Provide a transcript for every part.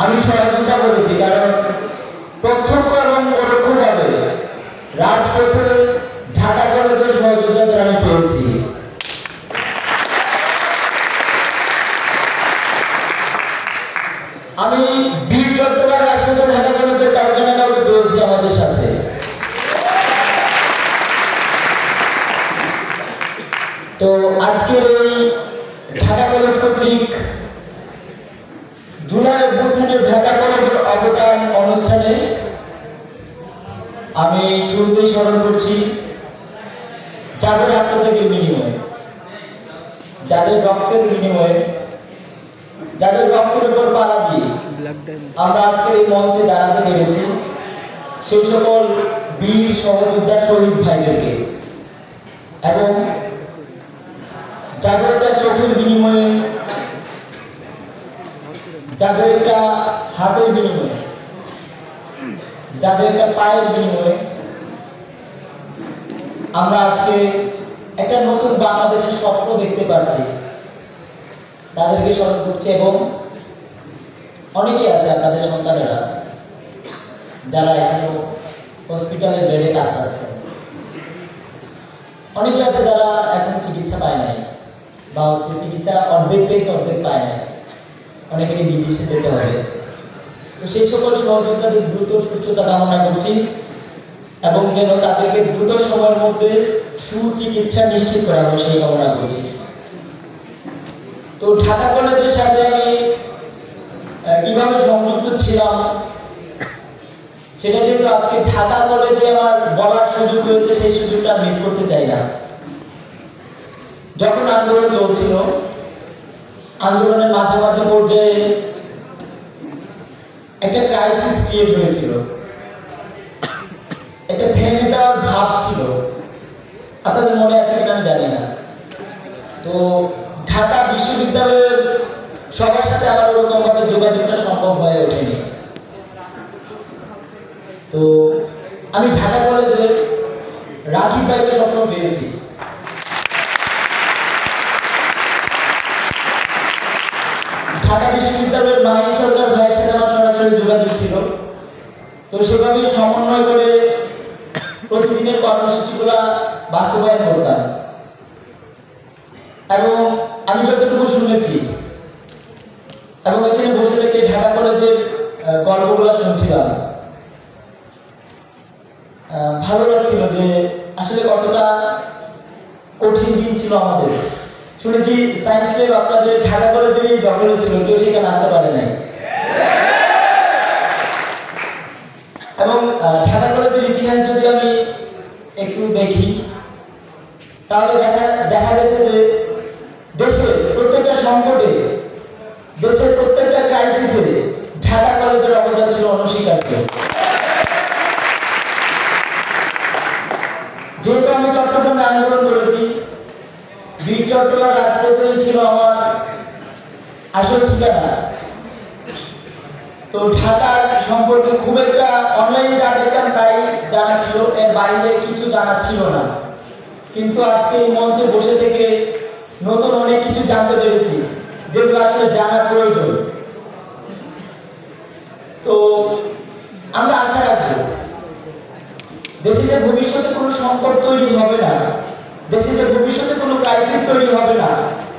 আমি সহযোগিতা করেছি, কারণ প্রত্যক্ষ এবং পরোক্ষভাবে রাজপথে ঢাকা কলেজের সহযোগিতা আমি পেয়েছি। আমি বীর চট্টগ্রাম রাজপথে ঢাকা কলেজের কাউকে না কাউকে পেয়েছি আমাদের সাথে। তো আজকের এই ঢাকা কলেজ কর্তৃক জুলাই অভ্যুত্থানে ঢাকা কলেজের অবদান অনুষ্ঠানে আমি শুরুতেই স্মরণ করছি যাদের আত্মত্যাগের বিনিময়ে, যাদের রক্তের বিনিময়ে, যাদের রক্তের উপর পাড়া দিয়ে আমরা আজকের এই মঞ্চে দাঁড়াতে পেরেছি, সেই সকল বীর সহযোদ্ধা শহীদ ভাইদেরকে, এবং যাদের একটা চোখের বিনিময়ে, যাদের একটা হাতের বিনিময়ে, যাদের একটা পায়ের বিনিময়ে আমরা আজকে একটা নতুন বাংলাদেশের স্বপ্ন দেখতে পাচ্ছি, তাদেরকে স্মরণ করছি। এবং অনেকেই আছে আপনাদের সন্তানেরা যারা এখনো হসপিটালের বেডে কাটাচ্ছেন, অনেকে আছে যারা এখন চিকিৎসা পায় নাই, বা চিকিৎসা অর্ধেক পেয়েছে অর্ধেক পায় নাই, অনেকেরই বিদেশে যেতে হবে। তো সেই সকল সহযোগিতাদের দ্রুত সুস্থতা কামনা করছি, এবং যেন তাদেরকে দ্রুত সময়ের মধ্যে সুচিকিৎসা নিশ্চিত করা হবে সেই কামনা করছি। তো ঢাকা কলেজের সাথে আমি কিভাবে সংযুক্ত ছিলাম সেটা যেহেতু আজকে ঢাকা কলেজে আমার বলার সুযোগ হয়েছে, সেই সুযোগটা মিস করতে চাই না। যখন আন্দোলন চলছিল, আন্দোলনের মাঝামাঝি পর্যায়ে একটা ক্রাইসিস ক্রিয়েট হয়েছিল, একটা থেমে যাওয়ার ভাব ছিল। আপনাদের মনে আছে কিনা আমি জানি না। তো ঢাকা বিশ্ববিদ্যালয়ের সবার সাথে আমার ওরকম ভাবে যোগাযোগটা সম্ভব হয়ে ওঠেনি। তো আমি ঢাকা কলেজের রাকিব ভাইকে সবসময় পেয়েছি। ঢাকা বিশ্ববিদ্যালয়ের মাহিনী সরকার ভাইয়ের সাথে আমার সরাসরি যোগাযোগ ছিল। তো সেভাবে সমন্বয় করে প্রতিদিনের কর্মসূচিগুলো বাস্তবায়ন করতাম। এবং আমি যতটুকু শুনেছি এবং এখানে বসে থেকে ঢাকা কলেজের গল্পগুলো শুনছিলাম, ভালো লাগছিল যে আসলে কতটা কঠিন দিন ছিল আমাদের। শুনেছি সায়েন্স ল্যাব আপনাদের ঢাকা কলেজেরই দখলে ছিল, কেউ সেখানে আসতে পারে নাই। এবং ঢাকা কলেজের ইতিহাস যদি আমি একটু দেখি, তাহলে দেখা গেছে যে দেশের প্রত্যেকটা সংকটে, দেশের প্রত্যেকটা ক্রাইসিসে ঢাকা কলেজের অবদান ছিল অনস্বীকার্য। যেহেতু আমি চট্টগ্রামে আন্দোলন করেছি, বীর চট্টগ্রাম রাজপথেই ছিল আমার আসল ঠিকানা। তো ঢাকার সম্পর্কে খুব একটা অনলাইনে যা দেখতাম তাই জানা ছিল, এর বাইরে কিছু জানা ছিল না। কিন্তু আজকে এই মঞ্চে বসে থেকে নতুন অনেক কিছু জানতে পেরেছি, যেগুলো আসলে জানার প্রয়োজন। তো আমরা আশা রাখবো দেশে যে ভবিষ্যতে কোনো সংকট তৈরি হবে না, দেশে যে ভবিষ্যতে কোনো ক্রাইসিস তৈরি হবে না,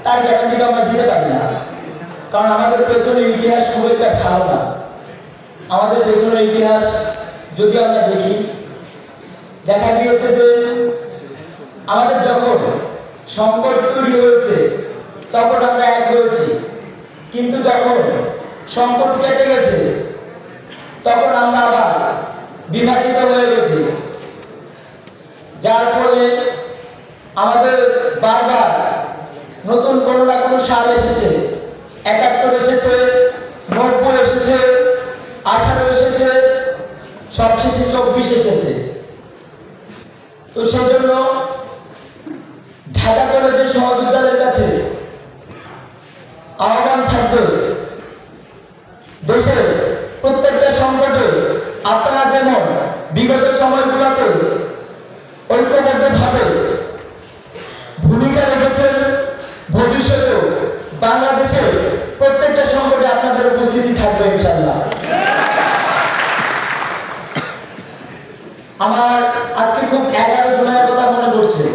তার গ্যারান্টি আমরা দিতে পারি না। কারণ আমাদের পেছনের ইতিহাস খুব একটা ভালো না। আমাদের পেছনের ইতিহাস যদি আমরা দেখি, দেখা গিয়েছে যে আমাদের যখন সংকট তৈরি হয়েছে তখন আমরা এক হয়েছি, কিন্তু যখন সংকট কেটে গেছে তখন আমরা আবার বিভাজিত হয়ে গেছি। যার ফলে আমাদের বারবার নতুন কোনো না কোনো সাল এসেছে, ৭১ এসেছে, ৯০ এসেছে, ১৮ এসেছে, সবশেষে ২৪ এসেছে। তো সেই জন্য ঢাকা কলেজের সহযোদ্ধাদের কাছে আহ্বান থাকবে, দেশের প্রত্যেকটা সংকটে আপনারা যেমন বিগত সময়গুলোতে ঐক্যবদ্ধভাবে ভূমিকা রেখেছেন, ভবিষ্যতেও বাংলাদেশের প্রত্যেকটা সংকটে আপনাদের উপস্থিতি থাকবে ইনশাআল্লাহ। আমার আজকে খুব 11 জুলাইয়ের কথা মনে পড়ছে,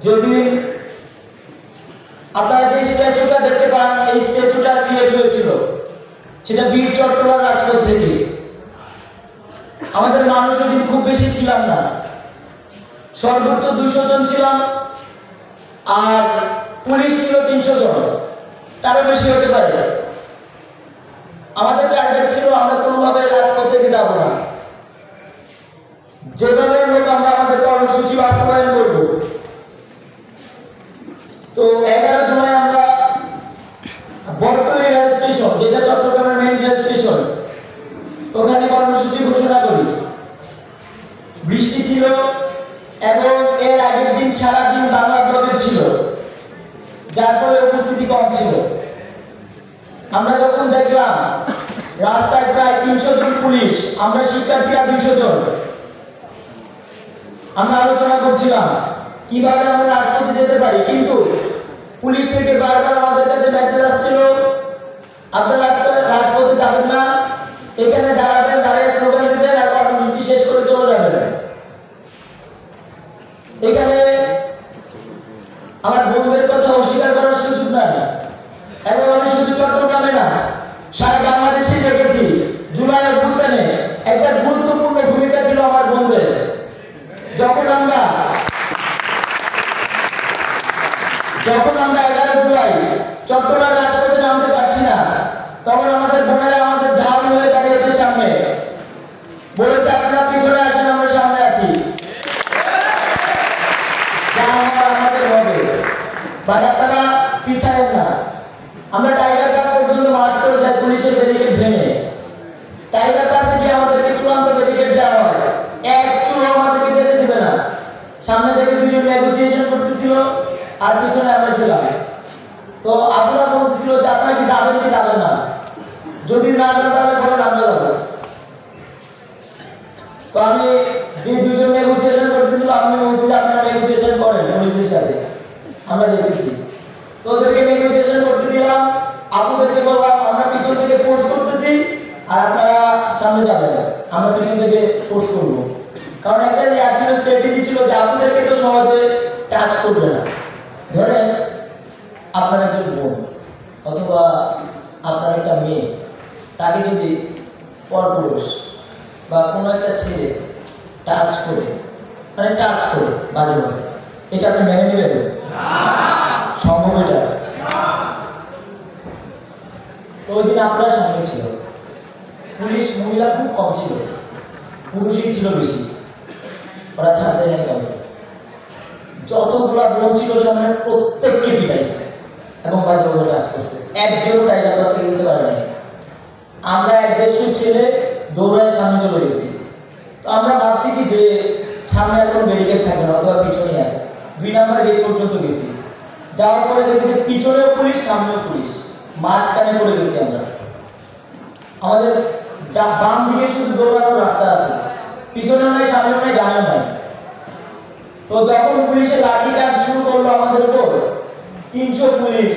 যেদিন আপনারা যে স্ট্যাচুটা দেখতে পান, এই স্ট্যাচুটা ক্রিয়েট হয়েছিল সেটা বীর চট্টলার রাজপথ থেকে। আমাদের মানুষ ওদিন খুব বেশি ছিলাম না, সর্বোচ্চ 200 জন ছিলাম, আর পুলিশ ছিল 300 জন, তারও বেশি হতে পারে। আমাদের টার্গেট ছিল আমরা কোনোভাবে রাজপথ থেকে যাব না, যেভাবে হোক আমরা আমাদের কর্মসূচি বাস্তবায়ন করব। তো 11 জুলাই আমরা বটতলী রেল স্টেশন, যেটা চট্টগ্রামের মেইন রেল স্টেশন, ওখানে কর্মসূচি ঘোষণা করি। বৃষ্টি ছিল এবং এর আগের দিন সারাদিন বাংলা ব্লকের ছিল, যার ফলে উপস্থিতি কম ছিল। আমরা যখন দেখলাম রাস্তায় প্রায় 300 জন পুলিশ, আমরা শিক্ষার্থীরা 200 জন, আমরা আলোচনা করছিলাম কিভাবে আমরা রাজপথে যেতে পারি। কিন্তু পুলিশ থেকে বারবার আমাদের কাছে মেসেজ আসছিল, আপনারা রাজপথে যাবেন না, এখানে দাঁড়াবেন, দাঁড়িয়ে স্লোগান দিবেন আর কর্মসূচি শেষ করে চলে যাবেন। এখানে আমার বন্ধুদের কথা অস্বীকার করার সুযোগ নাই, এবং আমি শুধু চট্টগ্রামে না, সারা বাংলাদেশে দেখেছি জুলাই অভ্যুত্থানে একটা গুরুত্বপূর্ণ ভূমিকা ছিল আমার বন্ধুদের। যখন আমরা 11 জুলাই চট্টগ্রাম রাজপথে নামতে পারছি না, তখন আমাদের বোনেরা আমাদের ঢাল হয়ে দাঁড়িয়েছে সামনে, বলেছে আপনারা পিছনে আসেন, আমরা সামনে আছি, যা হওয়ার আমাদের হবে, বাট আপনারা পিছায়েন না। আমরা টাইগার পাস পর্যন্ত মার্চ করে যাই পুলিশের ব্যারিকেড ভেঙে। টাইগার পাসে গিয়ে আমাদেরকে চূড়ান্ত ব্যারিকেড দেওয়া হয়, এক চুলো আমাদেরকে যেতে দিবে না। সামনে থেকে দুজন নেগোসিয়েশন করতেছিল আর পিছনে আমরা ছিলাম। তো আপনারা বলতেছিল যে আপনারা কি যাবেন কি যাবেন না, যদি না যান তাহলে বলেন আমরা যাবো। তো আমি যে দুজন নেগোসিয়েশন করতেছিল, আমি বলছি যে আপনারা নেগোসিয়েশন করেন পুলিশের সাথে, আমরা দেখতেছি। তো ওদেরকে নেগোসিয়েশন করতে দিলাম, আপুদেরকে বললাম আমরা পিছন থেকে ফোর্স করতেছি আর আপনারা সামনে যাবেন, আমরা পিছন থেকে ফোর্স করব। কারণ একটা ছিল স্ট্র্যাটেজি ছিল যে আপুদেরকে তো সহজে টাচ করবে না। ধরেন আপনার একজন বোন অথবা আপনার একটা মেয়ে, তাকে যদি পরপুরুষ বা কোনো একটা ছেলে টাচ করে, মানে টাচ করে বাজে ভাবে, এটা আপনি মেনে নেবেন? সম্ভব এটা? তো ওই দিন আপনার সামনে ছিল পুলিশ, মহিলা খুব কম ছিল, পুরুষই ছিল বেশি, ওরা ছাড়তে নেই কাউকে। যতগুলা বোন ছিল সামনে প্রত্যেককে পিটাইছে এবং বাজেভাবে টাচ করছে, একজনও টাইগার পাস থেকে যেতে পারে নাই। আমরা 150 ছেলে দৌড়ায় সামনে চলে গেছি। তো আমরা ভাবছি কি যে সামনে আর কোনো ব্যারিকেড থাকবে না, অথবা পিছনেই আছে। 2 নাম্বার গেট পর্যন্ত গেছি, যাওয়ার পরে দেখি যে পিছনেও পুলিশ সামনেও পুলিশ, মাঝখানে পড়ে গেছি আমরা। আমাদের বাম দিকে শুধু দৌড়ানোর রাস্তা আছে, পিছনেও নাই, সামনেও নাই, ডানেও নাই। তো যখন পুলিশের লাঠি চার্জ শুরু করলো আমাদের উপর, 300 পুলিশ,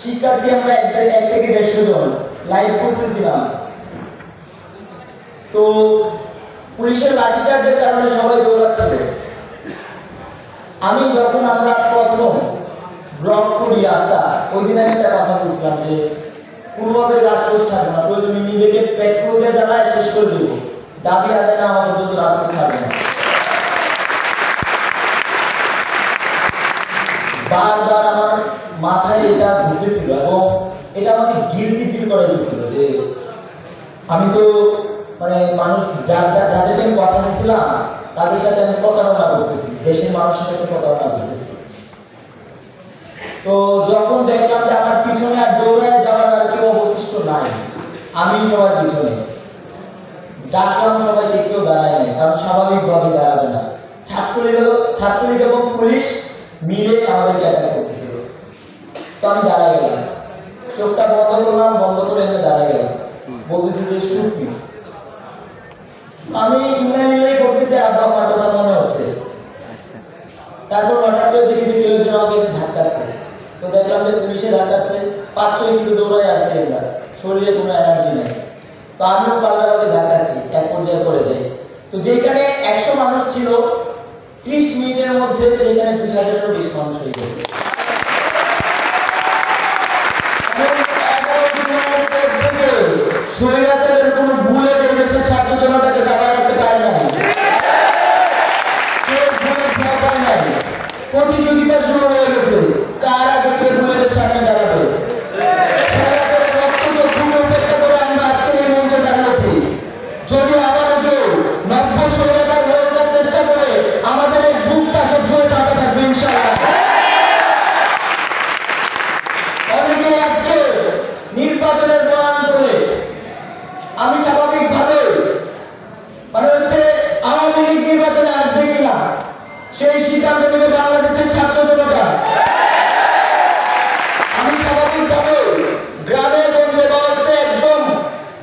শিক্ষার্থী আমরা 1 থেকে 150 জন লাইভ করতেছিলাম। তো পুলিশের লাঠি চার্জের কারণে সবাই দৌড়াচ্ছিল। আমি যখন আমরা প্রথম ব্লক করি রাস্তা, ওই দিন আমি একটা কথা বলছিলাম যে কোনোভাবে রাজপথ ছাড়বো না, প্রয়োজনে নিজেকে পেট্রোল দিয়ে জ্বালায় শেষ করে দেবো, দাবি আদায় না হওয়া পর্যন্ত রাজপথ ছাড়বো না। বারবার আমার মাথায় এটা ঘুরতেছিল এবং এটা আমাকে গিল্টি ফিল করে দিয়েছিল যে আমি তো মানে মানুষ যাদেরকে আমি কথা দিয়েছিলাম তাদের সাথে আমি প্রতারণা করতেছি, দেশের মানুষের সাথে প্রতারণা করতেছি। তো যখন দেখলাম যে আমার পিছনে আর দৌড়ায় যাওয়ার আর কেউ অবশিষ্ট নাই, আমি সবার পিছনে ডাকলাম সবাইকে, কেউ দাঁড়ায় নাই, কারণ স্বাভাবিকভাবে দাঁড়াবে না। ছাত্রলীগ এবং পুলিশ মিলে আমাদেরকে অ্যাটাক করতেছিল। তো আমি দাঁড়ায় গেলাম, চোখটা বন্ধ করলাম, বন্ধ করে এমনি দাঁড়ায় গেলাম, বলতেছি যে শুট মি। আমি ইংল্যান্ডে করতেছি, আব্বা আমার কথা মনে হচ্ছে। তারপর হঠাৎ করে দেখি যে কেউ একজন আমাকে এসে ধাক্কাচ্ছে। তো দেখলাম যে পুলিশে ধাক্কাচ্ছে, 5-6 কিন্তু দৌড়ায় আসছে, আমরা শরীরে কোনো এনার্জি নেই। তো আমিও পাল্লাভাবে দেখাচ্ছি, এক পর্যায়ে পড়ে যাই। তো যেখানে 100 মানুষ ছিল 30 মিনিটের মধ্যে সেখানে 2000-এরও বেশি মানুষ হয়ে গেছে। স্বৈরাচারের কোনো বুলেট এই দেশের ছাত্র জনতাকে দাবা রাখতে পারে নাই, প্রতিযোগিতা শুরু হয়ে গেছে কার আগে কে বুলেটের সামনে দাঁড়াবে। আমরা আজকে এই মঞ্চে দাঁড়িয়েছি। যদি আবারও কেউ নব্য স্বৈরাচার হয়ে ওঠার চেষ্টা করে আমাদের এই বুকটা সবসময় টাকা থাকবে ইনশাআল্লাহ। অনেকে আজকে নির্বাচনের বয়ান করে আমি স্বাভাবিকভাবে মানে হচ্ছে আওয়ামী লীগ নির্বাচনে আসবে কিনা সেই সিদ্ধান্ত নেবে বাংলাদেশের ছাত্র জনতা। আমি স্বাভাবিকভাবে গ্রামে গঞ্জে বা হচ্ছে একদম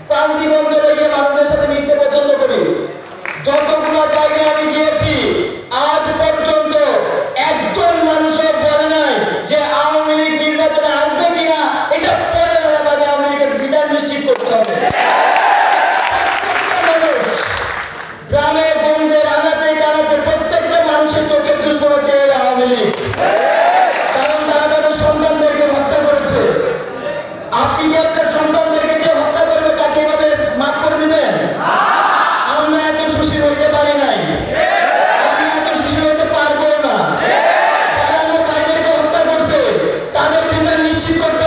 প্রান্তিক অঞ্চলে গিয়ে মানুষের সাথে মিশতে পছন্দ করি। যতগুলো জায়গায় আমি গিয়েছি আজ পর্যন্ত একজন মানুষও বলে নাই যে আওয়ামী লীগ নির্বাচনে আসবে কিনা এটা পরে আগে আওয়ামী লীগের বিচার নিশ্চিত করতে হবে। গ্রামে গঞ্জে আনাচে কানাচে প্রত্যেকটা মানুষের চোখের দুশ্মন হচ্ছে আওয়ামী লীগ, কারণ তারা তাদের সন্তানদেরকে হত্যা করেছে। আপনি কি আপনার সন্তানদেরকে কে হত্যা করবে তাকে এভাবে মাফ করে দিবেন? আমরা এত সুশীল হইতে পারি নাই, আমরা এত সুশীল হইতে পারবো না। যারা আমার ভাইদেরকে হত্যা করছে তাদের বিচার নিশ্চিত করতে